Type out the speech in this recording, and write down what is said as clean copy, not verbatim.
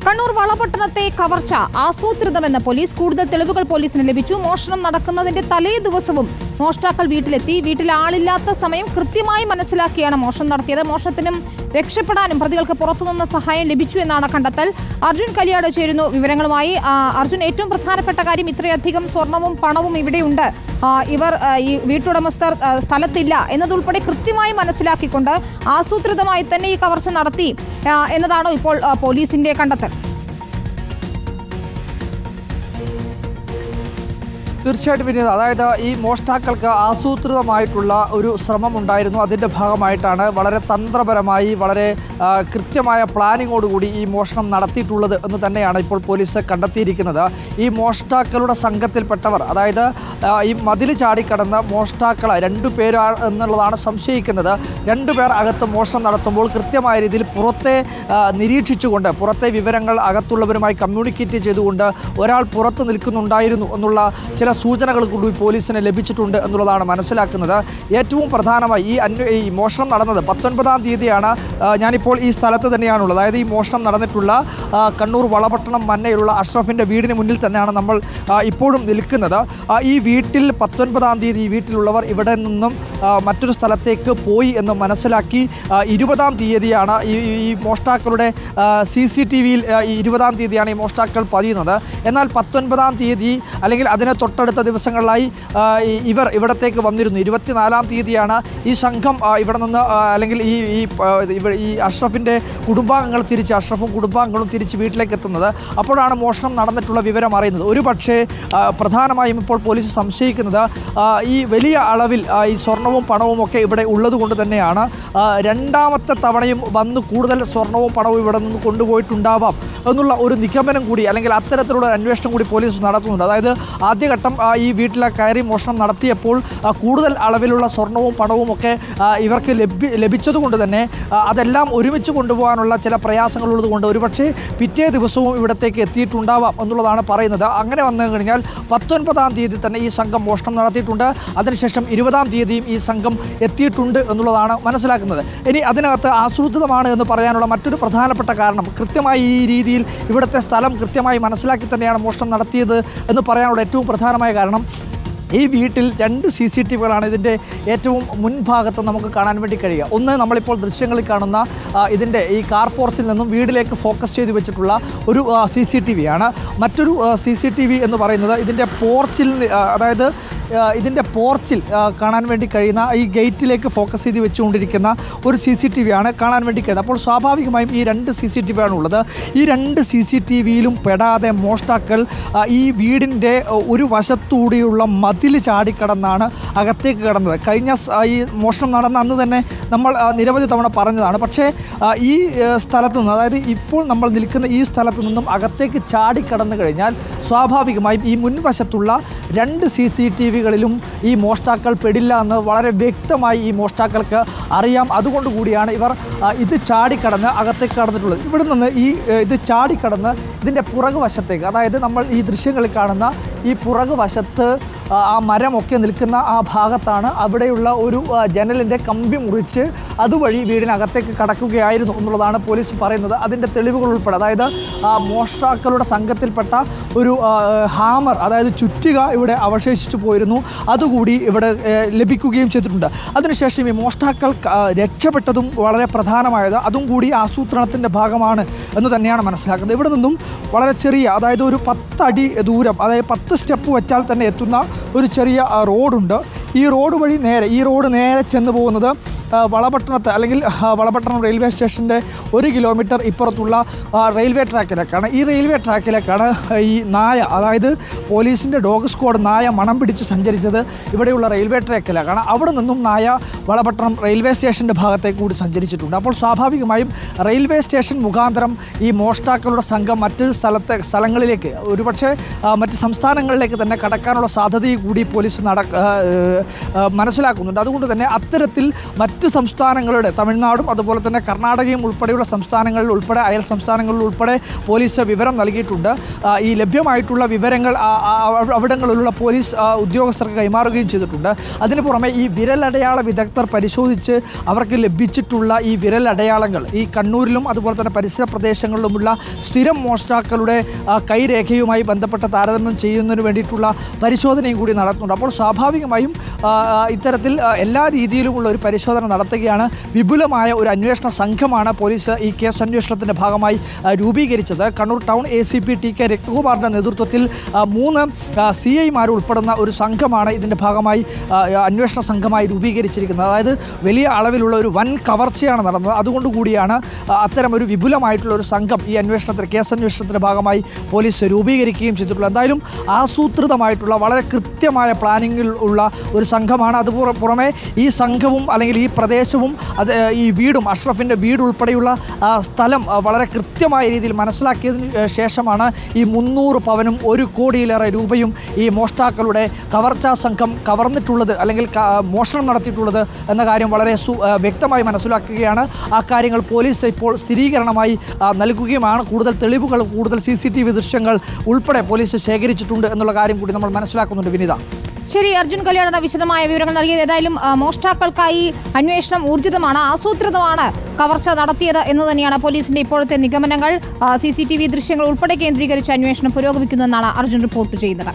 കണ്ണൂർ വളപട്ടണത്തെ കവർച്ച ആസൂത്രിതമെന്ന് പോലീസ്. കൂടുതൽ തെളിവുകൾ പോലീസിന് ലഭിച്ചു. മോഷണം നടക്കുന്നതിന്റെ തലേ ദിവസവും മോഷ്ടാക്കൾ വീട്ടിലെത്തി. വീട്ടിൽ ആളില്ലാത്ത സമയം കൃത്യമായി മനസ്സിലാക്കിയാണ് മോഷണം നടത്തിയത്. മോഷണത്തിനും രക്ഷപ്പെടാനും പ്രതികൾക്ക് പുറത്തുനിന്ന് സഹായം ലഭിച്ചു എന്നാണ് കണ്ടെത്തൽ. അർജുൻ കലിയാട് ചേരുന്നു വിവരങ്ങളുമായി. അർജുൻ, ഏറ്റവും പ്രധാനപ്പെട്ട കാര്യം ഇത്രയധികം സ്വർണവും പണവും ഇവിടെയുണ്ട്, ഇവർ ഈ വീട്ടുടമസ്ഥർ സ്ഥലത്തില്ല എന്നതുൾപ്പെടെ കൃത്യമായി മനസ്സിലാക്കിക്കൊണ്ട് ആസൂത്രിതമായി തന്നെ ഈ കവർച്ച നടത്തി എന്നതാണോ ഇപ്പോൾ പോലീസിന്റെ കണ്ടെത്തൽ? തീർച്ചയായിട്ടും വിനീത, അതായത് ഈ മോഷ്ടാക്കൾക്ക് ആസൂത്രിതമായിട്ടുള്ള ഒരു ശ്രമം ഉണ്ടായിരുന്നു. അതിൻ്റെ ഭാഗമായിട്ടാണ് വളരെ തന്ത്രപരമായി വളരെ കൃത്യമായ പ്ലാനിങ്ങോടുകൂടി ഈ മോഷണം നടത്തിയിട്ടുള്ളത് എന്ന് തന്നെയാണ് ഇപ്പോൾ പോലീസ് കണ്ടെത്തിയിരിക്കുന്നത്. ഈ മോഷ്ടാക്കളുടെ സംഘത്തിൽപ്പെട്ടവർ, അതായത് ഈ മതിൽ ചാടിക്കടന്ന മോഷ്ടാക്കളെ 2 പേർ എന്നുള്ളതാണ് സംശയിക്കുന്നത്. 2 പേർ അകത്ത് മോഷണം നടത്തുമ്പോൾ കൃത്യമായ രീതിയിൽ പുറത്തെ നിരീക്ഷിച്ചുകൊണ്ട്, പുറത്തെ വിവരങ്ങൾ അകത്തുള്ളവരുമായി കമ്മ്യൂണിക്കേറ്റ് ചെയ്തുകൊണ്ട് ഒരാൾ പുറത്ത് നിൽക്കുന്നുണ്ടായിരുന്നു എന്നുള്ള ചില സൂചനകൾ കൂടി പോലീസിന് ലഭിച്ചിട്ടുണ്ട് എന്നുള്ളതാണ് മനസ്സിലാക്കുന്നത്. ഏറ്റവും പ്രധാനമായി ഈ മോഷണം നടന്നത് 19-ാം തീയതിയാണ്. ഞാനിപ്പോൾ ഈ സ്ഥലത്ത് തന്നെയാണുള്ളത്. അതായത് ഈ മോഷണം നടന്നിട്ടുള്ള കണ്ണൂർ വളപട്ടണം മന്നയിലുള്ള അഷ്റഫിൻ്റെ വീടിന് മുന്നിൽ തന്നെയാണ് നമ്മൾ ഇപ്പോഴും നിൽക്കുന്നത്. ഈ വീട്ടിൽ 19-ാം തീയതി ഈ വീട്ടിലുള്ളവർ ഇവിടെ നിന്നും മറ്റൊരു സ്ഥലത്തേക്ക് പോയി എന്ന് മനസ്സിലാക്കി 20-ാം തീയതിയാണ് ഈ മോഷ്ടാക്കളുടെ CCTVയിൽ 20-ാം തീയതിയാണ് ഈ മോഷ്ടാക്കൾ പതിയുന്നത്. എന്നാൽ 19-ാം തീയതി അല്ലെങ്കിൽ അതിനെ തൊട്ടടുത്ത ദിവസങ്ങളിലായി ഇവർ ഇവിടത്തേക്ക് വന്നിരുന്നു. 24-ാം തീയതിയാണ് ഈ സംഘം ഇവിടെ നിന്ന് അല്ലെങ്കിൽ ഈ അഷ്റഫിൻ്റെ കുടുംബാംഗങ്ങൾ അഷ്റഫും കുടുംബാംഗങ്ങളും തിരിച്ച് വീട്ടിലേക്ക് എത്തുന്നത്. അപ്പോഴാണ് മോഷണം നടന്നിട്ടുള്ള വിവരം അറിയുന്നത്. ഒരു പക്ഷേ പ്രധാനമായും ഇപ്പോൾ പോലീസ് സംശയിക്കുന്നത് ഈ വലിയ അളവിൽ ഈ സ്വർണവും പണവും ഒക്കെ ഇവിടെ ഉള്ളത് കൊണ്ട് തന്നെയാണ് 2ാമത്തെ തവണയും വന്ന് കൂടുതൽ സ്വർണവും പണവും ഇവിടെ നിന്ന് കൊണ്ടുപോയിട്ടുണ്ടാവാം എന്നുള്ള ഒരു നിഗമനം കൂടി, അല്ലെങ്കിൽ അത്തരത്തിലുള്ള അന്വേഷണം കൂടി പോലീസ് നടത്തുന്നുണ്ട്. അതായത് ആദ്യഘട്ടം ഈ വീട്ടിലെ കയറി മോഷണം നടത്തിയപ്പോൾ കൂടുതൽ അളവിലുള്ള സ്വർണവും പണവും ഒക്കെ ഇവർക്ക് ലഭിച്ചതുകൊണ്ട് തന്നെ അതെല്ലാം ഒരുമിച്ച് കൊണ്ടുപോകാനുള്ള ചില പ്രയാസങ്ങളുള്ളത് കൊണ്ട് ഒരുപക്ഷെ പിറ്റേ ദിവസവും ഇവിടത്തേക്ക് എത്തിയിട്ടുണ്ടാവാം എന്നുള്ളതാണ് പറയുന്നത്. അങ്ങനെ വന്നു കഴിഞ്ഞാൽ 19-ാം തീയതി തന്നെ ഈ സംഘം മോഷണം നടത്തിയിട്ടുണ്ട്. അതിനുശേഷം 20-ാം തീയതിയും ഈ സംഘം എത്തിയിട്ടുണ്ട് എന്നുള്ളതാണ് മനസ്സിലാക്കുന്നത്. ഇനി അതിനകത്ത് ആസൂത്രിതമാണ് എന്ന് പറയാനുള്ള മറ്റൊരു പ്രധാനപ്പെട്ട കാരണം, കൃത്യമായി ഈ രീതിയിൽ ഇവിടുത്തെ സ്ഥലം കൃത്യമായി മനസ്സിലാക്കി തന്നെയാണ് മോഷണം നടത്തിയത് എന്ന് പറയാനുള്ള ഏറ്റവും പ്രധാനമായ കാരണം, ഈ വീട്ടിൽ 2 CCTVകളാണ് ഇതിൻ്റെ ഏറ്റവും മുൻഭാഗത്ത് നമുക്ക് കാണാൻ വേണ്ടി കഴിയുക. ഒന്ന്, നമ്മളിപ്പോൾ ദൃശ്യങ്ങളിൽ കാണുന്ന ഇതിൻ്റെ ഈ കാർ പോർച്ചിൽ നിന്നും വീടിലേക്ക് ഫോക്കസ് ചെയ്ത് വെച്ചിട്ടുള്ള ഒരു CCTV ആണ്. മറ്റൊരു CCTV എന്ന് പറയുന്നത് ഇതിൻ്റെ പോർച്ചിൽ, അതായത് ഇതിൻ്റെ പോർച്ചിൽ കാണാൻ വേണ്ടി കഴിയുന്ന ഈ ഗേറ്റിലേക്ക് ഫോക്കസ് ചെയ്ത് വെച്ചുകൊണ്ടിരിക്കുന്ന ഒരു CCTV ആണ് കാണാൻ വേണ്ടി കഴിയുന്നത്. അപ്പോൾ സ്വാഭാവികമായും ഈ 2 CCTV ആണുള്ളത്. ഈ 2 CCTVയിലും പെടാതെ മോഷ്ടാക്കൾ ഈ വീടിൻ്റെ ഒരു വശത്തൂടെയുള്ള മതിൽ ചാടിക്കടന്നാണ് അകത്തേക്ക് കടന്നത്. കഴിഞ്ഞ ഈ മോഷണം നടന്ന അന്ന് തന്നെ നമ്മൾ നിരവധി തവണ പറഞ്ഞതാണ്. പക്ഷേ ഈ സ്ഥലത്തു നിന്ന്, അതായത് ഇപ്പോൾ നമ്മൾ നിൽക്കുന്ന ഈ സ്ഥലത്തു നിന്നും അകത്തേക്ക് ചാടിക്കടന്നു കഴിഞ്ഞാൽ സ്വാഭാവികമായും ഈ മുൻവശത്തുള്ള 2 CCTVകളിലും ഈ മോഷ്ടാക്കൾ പെടില്ല എന്ന് വളരെ വ്യക്തമായി ഈ മോഷ്ടാക്കൾക്ക് അറിയാം. അതുകൊണ്ട് കൂടിയാണ് ഇവർ ഇത് ചാടിക്കടന്ന് അകത്തേക്ക് കടന്നിട്ടുള്ളത്. ഇവിടെ നിന്ന് ഇത് ചാടിക്കടന്ന് ഇതിൻ്റെ പുറകുവശത്തേക്ക്, അതായത് നമ്മൾ ഈ ദൃശ്യങ്ങളിൽ കാണുന്ന ഈ പുറകുവശത്ത് ആ മരമൊക്കെ നിൽക്കുന്ന ആ ഭാഗത്താണ് അവിടെയുള്ള ഒരു ജനലിൻ്റെ കമ്പി മുറിച്ച് അതുവഴി വീടിനകത്തേക്ക് കടക്കുകയായിരുന്നു എന്നുള്ളതാണ് പോലീസ് പറയുന്നത്. അതിൻ്റെ തെളിവുകൾ ഉൾപ്പെടെ, അതായത് മോഷ്ടാക്കളുടെ സംഘത്തിൽപ്പെട്ട ഒരു ഹാമർ, അതായത് ചുറ്റിക ഇവിടെ അവശേഷിച്ചു പോയിരുന്നു. അതുകൂടി ഇവിടെ ലഭിക്കുകയും ചെയ്തിട്ടുണ്ട്. അതിനുശേഷം ഈ മോഷ്ടാക്കൾ രക്ഷപ്പെട്ടതും വളരെ പ്രധാനമായത് അതും കൂടി ആസൂത്രണത്തിൻ്റെ ഭാഗമാണ് എന്ന് തന്നെയാണ് മനസ്സിലാക്കുന്നത്. ഇവിടെ നിന്നും വളരെ ചെറിയ, അതായത് ഒരു 10 അടി ദൂരം, അതായത് 10 സ്റ്റെപ്പ് വെച്ചാൽ തന്നെ എത്തുന്ന ഒരു ചെറിയ റോഡുണ്ട്. ഈ റോഡ് വഴി നേരെ ചെന്ന് പോകുന്നത് വളപട്ടണത്ത്, അല്ലെങ്കിൽ വളപട്ടണം റെയിൽവേ സ്റ്റേഷൻ്റെ 1 കിലോമീറ്റർ ഇപ്പുറത്തുള്ള റെയിൽവേ ട്രാക്കിലേക്കാണ്. ഈ റെയിൽവേ ട്രാക്കിലേക്കാണ് ഈ നായ, അതായത് പോലീസിൻ്റെ ഡോഗ് സ്ക്വാഡ് നായ മണം പിടിച്ച് സഞ്ചരിച്ചത് ഇവിടെയുള്ള റെയിൽവേ ട്രാക്കിലേക്കാണ്. അവിടെ നിന്നും നായ വളപട്ടണം റെയിൽവേ സ്റ്റേഷൻ്റെ ഭാഗത്തേക്ക് കൂടി സഞ്ചരിച്ചിട്ടുണ്ട്. അപ്പോൾ സ്വാഭാവികമായും റെയിൽവേ സ്റ്റേഷൻ മുഖാന്തരം ഈ മോഷ്ടാക്കളുടെ സംഘം മറ്റ് സ്ഥലങ്ങളിലേക്ക്, ഒരുപക്ഷെ മറ്റ് സംസ്ഥാനങ്ങളിലേക്ക് തന്നെ കടക്കാനുള്ള സാധ്യതയും കൂടി പോലീസ് മനസ്സിലാക്കുന്നുണ്ട്. അതുകൊണ്ട് തന്നെ അത്തരത്തിൽ മറ്റ് മറ്റ് സംസ്ഥാനങ്ങളുടെ തമിഴ്നാടും അതുപോലെ തന്നെ കർണാടകയും ഉൾപ്പെടെയുള്ള സംസ്ഥാനങ്ങളിൽ ഉൾപ്പെടെ അയൽ സംസ്ഥാനങ്ങളിൽ ഉൾപ്പെടെ പോലീസ് വിവരം നൽകിയിട്ടുണ്ട്. ഈ ലഭ്യമായിട്ടുള്ള വിവരങ്ങൾ അവിടങ്ങളിലുള്ള പോലീസ് ഉദ്യോഗസ്ഥർക്ക് കൈമാറുകയും ചെയ്തിട്ടുണ്ട്. അതിന് പുറമെ ഈ വിരലടയാള വിദഗ്ധർ പരിശോധിച്ച് അവർക്ക് ലഭിച്ചിട്ടുള്ള ഈ വിരലടയാളങ്ങൾ ഈ കണ്ണൂരിലും അതുപോലെ തന്നെ പരിസര പ്രദേശങ്ങളിലുമുള്ള സ്ഥിരം മോഷ്ടാക്കളുടെ കൈരേഖയുമായി ബന്ധപ്പെട്ട താരതമ്യം ചെയ്യുന്നതിന് വേണ്ടിയിട്ടുള്ള പരിശോധനയും കൂടി നടത്തുന്നുണ്ട്. അപ്പോൾ സ്വാഭാവികമായും ഇത്തരത്തിൽ എല്ലാ രീതിയിലുമുള്ള ഒരു പരിശോധന നടത്തുകയാണ്. വിപുലമായ ഒരു അന്വേഷണ സംഘമാണ് പോലീസ് ഈ കേസ് അന്വേഷണത്തിൻ്റെ ഭാഗമായി രൂപീകരിച്ചത്. കണ്ണൂർ ടൗൺ ACP TK രഘുകുമാറിൻ്റെ നേതൃത്വത്തിൽ 3 CIമാർ ഉൾപ്പെടുന്ന ഒരു സംഘമാണ് ഇതിൻ്റെ ഭാഗമായി അന്വേഷണ സംഘമായി രൂപീകരിച്ചിരിക്കുന്നത്. അതായത് വലിയ അളവിലുള്ള ഒരു വൻ കവർച്ചയാണ് നടന്നത്. അതുകൊണ്ടുകൂടിയാണ് അത്തരം ഒരു വിപുലമായിട്ടുള്ള ഒരു സംഘം ഈ കേസ് അന്വേഷണത്തിൻ്റെ ഭാഗമായി പോലീസ് രൂപീകരിക്കുകയും ചെയ്തിട്ടുള്ളത്. എന്തായാലും ആസൂത്രിതമായിട്ടുള്ള വളരെ കൃത്യമായ പ്ലാനിങ്ങിൽ ഉള്ള ഒരു സംഘമാണ്. പുറമെ ഈ സംഘവും അല്ലെങ്കിൽ ഈ പ്രദേശവും ഈ വീടും അഷ്റഫിൻ്റെ വീട് ഉൾപ്പെടെയുള്ള സ്ഥലം വളരെ കൃത്യമായ രീതിയിൽ മനസ്സിലാക്കിയതിന് ശേഷമാണ് ഈ 300 പവനും 1 കോടിയിലേറെ രൂപയും ഈ മോഷ്ടാക്കളുടെ കവർച്ചാ സംഘം കവർന്നിട്ടുള്ളത് അല്ലെങ്കിൽ മോഷണം നടത്തിയിട്ടുള്ളത് എന്ന കാര്യം വളരെ വ്യക്തമായി മനസ്സിലാക്കുകയാണ്. ആ കാര്യങ്ങൾ പോലീസ് ഇപ്പോൾ സ്ഥിരീകരണമായി നൽകുകയുമാണ്. കൂടുതൽ തെളിവുകൾ, കൂടുതൽ CCTV ദൃശ്യങ്ങൾ ഉൾപ്പെടെ പോലീസ് ശേഖരിച്ചിട്ടുണ്ട് എന്നുള്ള കാര്യം കൂടി നമ്മൾ മനസ്സിലാക്കുന്നുണ്ട്. വിനീത, ശരി, അർജുൻ കല്യാണ വിശദമായ വിവരങ്ങൾ നൽകിയത്. ഏതായാലും മോഷ്ടാക്കൾക്കായി അന്വേഷണം ഊർജിതമാണ്, ആസൂത്രിതമാണ് കവർച്ച നടത്തിയത് എന്ന് തന്നെയാണ് പോലീസിന്റെ ഇപ്പോഴത്തെ നിഗമനങ്ങൾ. CCTV ദൃശ്യങ്ങൾ ഉൾപ്പെടെ കേന്ദ്രീകരിച്ച് അന്വേഷണം പുരോഗമിക്കുന്നുവെന്നാണ് അർജുൻ റിപ്പോർട്ട് ചെയ്യുന്നത്.